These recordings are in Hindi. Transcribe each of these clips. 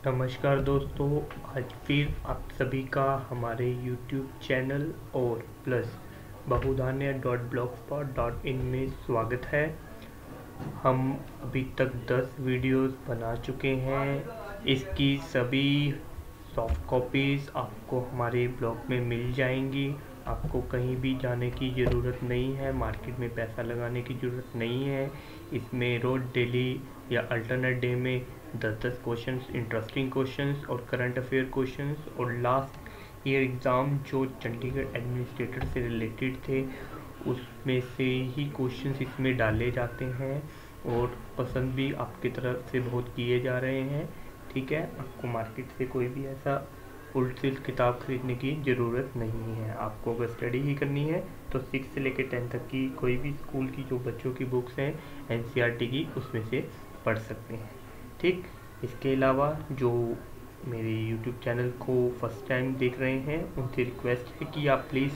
नमस्कार दोस्तों, आज फिर आप सभी का हमारे YouTube चैनल और प्लस बहुधान्य.blogspot.in में स्वागत है। हम अभी तक 10 वीडियोस बना चुके हैं। इसकी सभी सॉफ्ट कॉपीज़ आपको हमारे ब्लॉग में मिल जाएंगी। आपको कहीं भी जाने की ज़रूरत नहीं है, मार्केट में पैसा लगाने की ज़रूरत नहीं है। इसमें रोज़ डेली या अल्टरनेट डे में 10-10 क्वेश्चंस, इंटरेस्टिंग क्वेश्चंस और करंट अफेयर क्वेश्चंस और लास्ट ईयर एग्ज़ाम जो चंडीगढ़ एडमिनिस्ट्रेटर से रिलेटेड थे उसमें से ही क्वेश्चंस इसमें डाले जाते हैं और पसंद भी आपकी तरफ से बहुत किए जा रहे हैं। ठीक है, आपको मार्केट से कोई भी ऐसा होलसेल किताब खरीदने की ज़रूरत नहीं है। आपको अगर स्टडी ही करनी है तो 6 से लेकर 10 तक की कोई भी स्कूल की जो बच्चों की बुक्स हैं NCERT की उसमें से पढ़ सकते हैं। ठीक, इसके अलावा जो मेरे YouTube चैनल को फर्स्ट टाइम देख रहे हैं उनसे रिक्वेस्ट है कि आप प्लीज़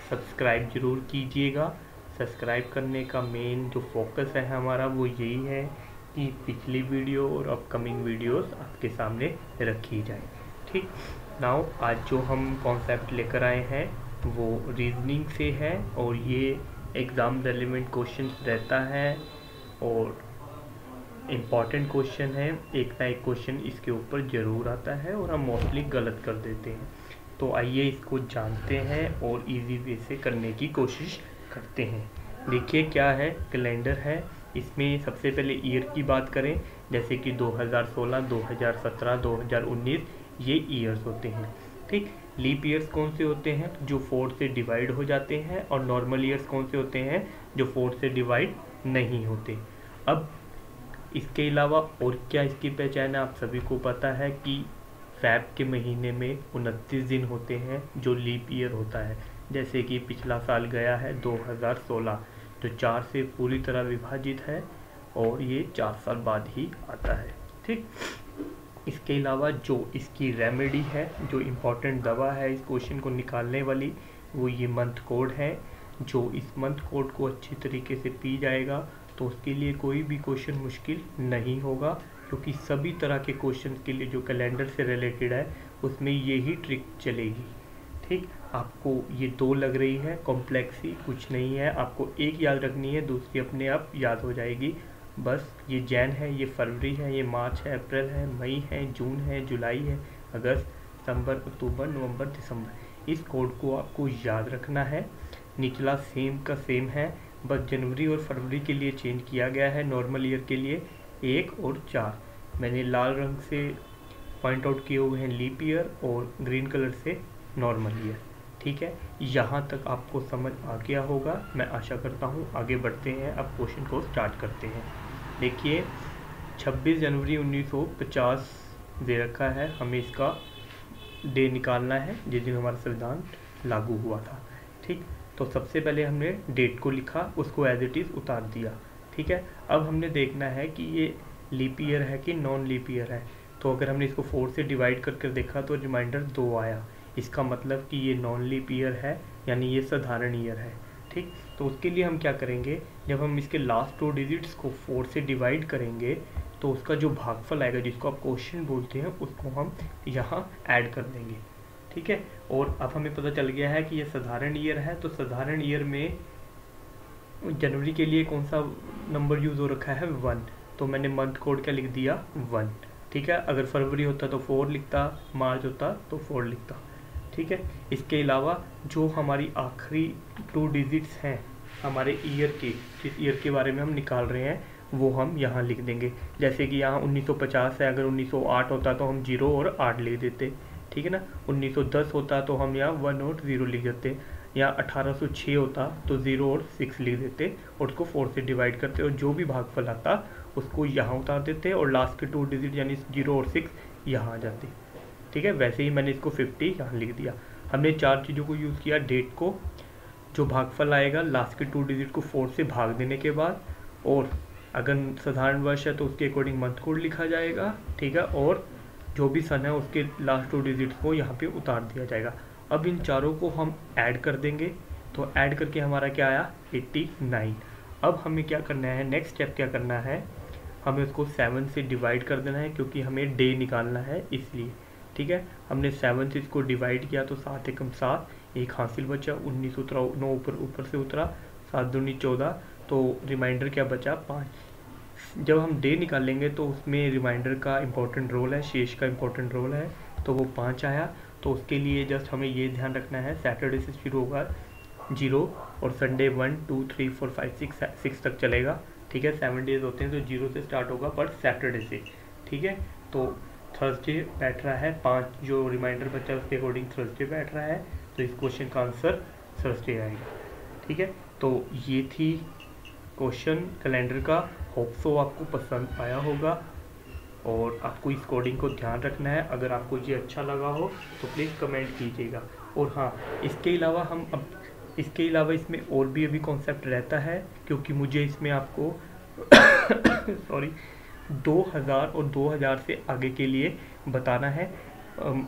सब्सक्राइब ज़रूर कीजिएगा। सब्सक्राइब करने का मेन जो फोकस है हमारा वो यही है कि पिछली वीडियो और अपकमिंग वीडियोस आपके सामने रखी जाए। ठीक, नाउ आज जो हम कॉन्सेप्ट लेकर आए हैं वो रीजनिंग से है और ये एग्ज़ाम रेलिवेंट क्वेश्चन रहता है और इम्पॉर्टेंट क्वेश्चन है। एक ना एक क्वेश्चन इसके ऊपर ज़रूर आता है और हम मोस्टली गलत कर देते हैं। तो आइए इसको जानते हैं और इजी वे से करने की कोशिश करते हैं। देखिए क्या है, कैलेंडर है। इसमें सबसे पहले ईयर की बात करें, जैसे कि 2016, 2017, 2019 ये ईयर्स होते हैं। ठीक, लीप ईयर्स कौन से होते हैं? जो 4 से डिवाइड हो जाते हैं। और नॉर्मल ईयर्स कौन से होते हैं? जो 4 से डिवाइड नहीं होते। अब इसके अलावा और क्या इसकी पहचान है? आप सभी को पता है कि फैब के महीने में 29 दिन होते हैं जो लीप ईयर होता है। जैसे कि पिछला साल गया है 2016 जो 4 से पूरी तरह विभाजित है और ये 4 साल बाद ही आता है। ठीक, इसके अलावा जो इसकी रेमेडी है, जो इम्पोर्टेंट दवा है इस क्वेश्चन को निकालने वाली, वो ये मंथ कोड है। जो इस मंथ कोड को अच्छी तरीके से पी जाएगा तो उसके लिए कोई भी क्वेश्चन मुश्किल नहीं होगा, क्योंकि सभी तरह के क्वेश्चन के लिए जो कैलेंडर से रिलेटेड है उसमें यही ट्रिक चलेगी। ठीक, आपको ये 2 लग रही है, कॉम्प्लेक्स ही कुछ नहीं है। आपको एक याद रखनी है, दूसरी अपने आप याद हो जाएगी। बस ये जैन है, ये फरवरी है, ये मार्च है, अप्रैल है, मई है, जून है, जुलाई है, अगस्त, सितंबर, अक्टूबर, नवंबर, दिसंबर। इस कोड को आपको याद रखना है। निचला सेम का सेम है, बस जनवरी और फरवरी के लिए चेंज किया गया है। नॉर्मल ईयर के लिए 1 और 4 मैंने लाल रंग से पॉइंट आउट किए हुए हैं लीप ईयर और ग्रीन कलर से नॉर्मल ईयर। ठीक है, यहाँ तक आपको समझ आ गया होगा, मैं आशा करता हूँ। आगे बढ़ते हैं, अब क्वेश्चन को स्टार्ट करते हैं। देखिए 26 जनवरी 1950 दे रखा है, हमें इसका डे निकालना है जिस दिन हमारा संविधान लागू हुआ था। ठीक, तो सबसे पहले हमने डेट को लिखा, उसको एज इट इज़ उतार दिया। ठीक है, अब हमने देखना है कि ये लीप ईयर है कि नॉन लीप ईयर है। तो अगर हमने इसको 4 से डिवाइड करके देखा तो रिमाइंडर 2 आया। इसका मतलब कि ये नॉन लीप ईयर है, यानी ये साधारण ईयर है। ठीक, तो उसके लिए हम क्या करेंगे, जब हम इसके लास्ट 2 डिजिट्स को 4 से डिवाइड करेंगे तो उसका जो भागफल आएगा, जिसको आप क्वेश्चन बोलते हैं, उसको हम यहाँ ऐड कर देंगे। ठीक है, और अब हमें पता चल गया है कि ये साधारण ईयर है। तो साधारण ईयर में जनवरी के लिए कौन सा नंबर यूज़ हो रखा है? 1। तो मैंने मंथ कोड क्या लिख दिया? 1। ठीक है, अगर फरवरी होता तो 4 लिखता, मार्च होता तो 4 लिखता। ठीक है, इसके अलावा जो हमारी आखिरी 2 डिजिट्स हैं हमारे ईयर के, जिस ईयर के बारे में हम निकाल रहे हैं, वो हम यहाँ लिख देंगे। जैसे कि यहाँ 1950 है, अगर 1908 होता तो हम 0 और 8 लिख देते। ठीक है ना, 1910 होता तो हम यहाँ 1 और 0 लिख देते। यहाँ 1806 होता तो 0 और 6 लिख देते और उसको 4 से डिवाइड करते और जो भी भागफल आता उसको यहाँ उतार देते और लास्ट के 2 डिजिट यानी 0 और 6 यहाँ आ जाते। ठीक है, वैसे ही मैंने इसको 50 यहाँ लिख दिया। हमने 4 चीज़ों को यूज़ किया, डेट को, जो भागफल आएगा लास्ट के 2 डिजिट को 4 से भाग देने के बाद, और अगर साधारण वर्ष है तो उसके अकॉर्डिंग मंथ कोड लिखा जाएगा। ठीक है, और जो भी सन है उसके लास्ट 2 डिजिट्स को यहाँ पे उतार दिया जाएगा। अब इन चारों को हम ऐड कर देंगे, तो ऐड करके हमारा क्या आया? 89। अब हमें क्या करना है, नेक्स्ट स्टेप क्या करना है, हमें उसको 7 से डिवाइड कर देना है, क्योंकि हमें डे निकालना है इसलिए। ठीक है, हमने 7 से इसको डिवाइड किया तो 7 एकम 7, एक हासिल बचा, 19 उतरा, 9 ऊपर से उतरा, 7 दूनी 14, तो रिमाइंडर क्या बचा 5। जब हम डे निकालेंगे तो उसमें रिमाइंडर का इम्पोर्टेंट रोल है, शेष का इम्पोर्टेंट रोल है, तो वो 5 आया। तो उसके लिए जस्ट हमें ये ध्यान रखना है, सैटरडे से शुरू होगा 0 और संडे 1 2 3 4 5 6 तक चलेगा। ठीक है, 7 डेज होते हैं तो 0 से स्टार्ट होगा पर सैटरडे से। ठीक है, तो थर्सडे बैठ रहा है 5, जो रिमाइंडर बचा उसके अकॉर्डिंग थर्सडे बैठ रहा है, तो इस क्वेश्चन का आंसर थर्सडे आएगा। ठीक है, तो ये थी क्वेश्चन कैलेंडर का। होप सो आपको पसंद आया होगा और आपको इस कोडिंग को ध्यान रखना है। अगर आपको ये अच्छा लगा हो तो प्लीज़ कमेंट कीजिएगा। और हाँ, इसके अलावा इसमें और भी अभी कॉन्सेप्ट रहता है, क्योंकि मुझे इसमें आपको सॉरी 2000 और 2000 से आगे के लिए बताना है।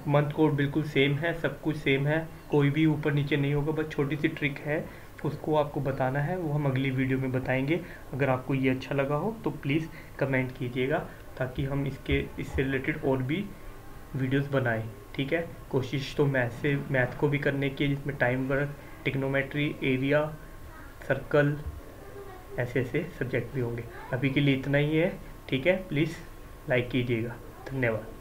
मंथ कोड बिल्कुल सेम है, सब कुछ सेम है, कोई भी ऊपर नीचे नहीं होगा, बस छोटी सी ट्रिक है उसको आपको बताना है, वो हम अगली वीडियो में बताएंगे। अगर आपको ये अच्छा लगा हो तो प्लीज़ कमेंट कीजिएगा, ताकि हम इससे रिलेटेड और भी वीडियोस बनाएं। ठीक है, कोशिश तो मैथ को भी करने की, जिसमें time work, trigonometry, area, circle, ऐसे सब्जेक्ट भी होंगे। अभी के लिए इतना ही है। ठीक है, प्लीज़ लाइक कीजिएगा। धन्यवाद।